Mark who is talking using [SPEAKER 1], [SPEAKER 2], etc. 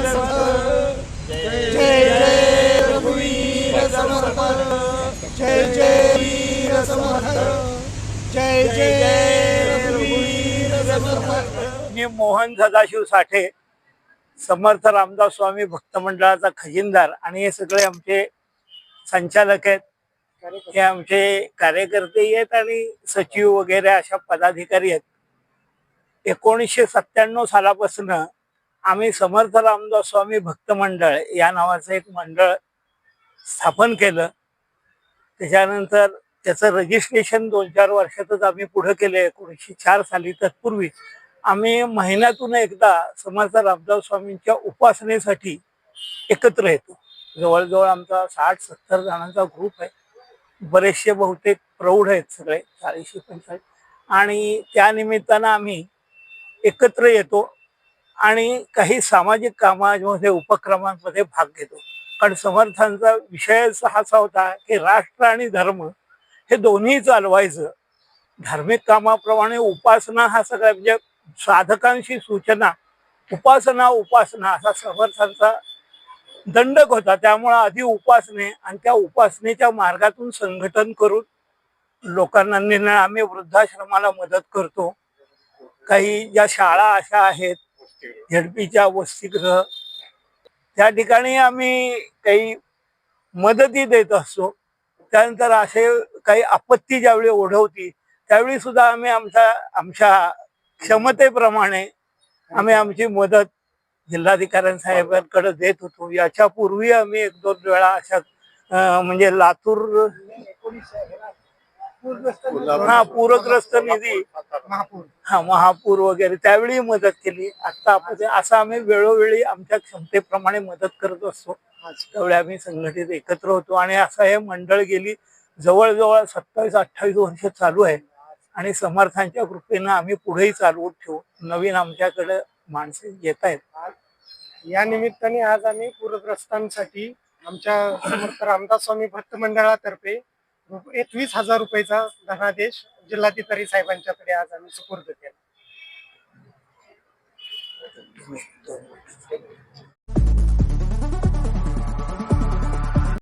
[SPEAKER 1] जय जय रघुवीर समर्थ, जय जय वीर समर्थ, जय जय रघुवीर समर्थ।
[SPEAKER 2] मी मोहन सदाशिव साठे, समर्थ रामदास स्वामी भक्त मंडळाचा खजिनदार आणि हे सगळे आमचे संचालक आहेत, हे आमचे कार्यकर्ते आहेत आणि सचिव वगैरे अशा पदाधिकारी आहेत। 1997 सालापासून आम्ही समर्थ रामदास स्वामी भक्त मंडळ या नावाचं एक मंडळ स्थापन केलं। त्याच्यानंतर त्याचं रजिस्ट्रेशन 2-4 वर्षातच आम्ही पुढे केले। 1904 साली तत्पूर्वी आम्ही महिन्यातून एकदा समर्थ रामदास स्वामींच्या उपासनेसाठी एकत्र येतो। जवळजवळ आमचा 60-70 जणांचा ग्रुप आहे। बरेचसे बहुतेक प्रौढ आहेत, सगळे 40-45, आणि त्या निमित्तानं आम्ही एकत्र येतो आणि काही सामाजिक कामांमध्ये उपक्रमांमध्ये भाग घेतो। कारण समर्थांचा विषयच असा होता की राष्ट्र आणि धर्म हे दोन्ही चालवायचं। धार्मिक कामाप्रमाणे उपासना हा सगळ्या म्हणजे साधकांशी सूचना, उपासना उपासना असा समर्थांचा दंडक होता। त्यामुळे आधी उपासने आणि त्या उपासनेच्या मार्गातून संघटन करून लोकांना निर्णय, आम्ही वृद्धाश्रमाला मदत करतो। काही ज्या शाळा अशा आहेत झेडपीच्या वसतिगृह, त्या ठिकाणी आम्ही काही मदती देत असतो। त्यानंतर असे काही आपत्ती ज्यावेळी ओढवती त्यावेळी सुद्धा आम्ही आमच्या क्षमतेप्रमाणे आम्ही आमची मदत जिल्हाधिकाऱ्यांसाहेबांकडे देत होतो। याच्यापूर्वी आम्ही 1-2 वेळा अशा म्हणजे लातूर पूरग्रस्त निधी, महापूर वगैरे त्यावेळी मदत केली। आता आपण असं आम्ही वेळोवेळी आमच्या क्षमतेप्रमाणे मदत करत असतो। त्यावेळी आम्ही संघटित एकत्र होतो आणि असं हे मंडळ गेली जवळजवळ 27-28 वर्ष चालू आहे आणि समर्थांच्या कृपेनं आम्ही पुढेही चालवत ठेवू। नवीन आमच्याकडे माणसे येत आहेत।
[SPEAKER 1] या निमित्ताने आज आम्ही पूरग्रस्तांसाठी आमच्या समर्थ रामदास स्वामी भक्त मंडळातर्फे 21,000 रुपयाचा धनादेश जिल्हाधिकारी साहेबांच्याकडे आज आम्ही सुपूर्द केला।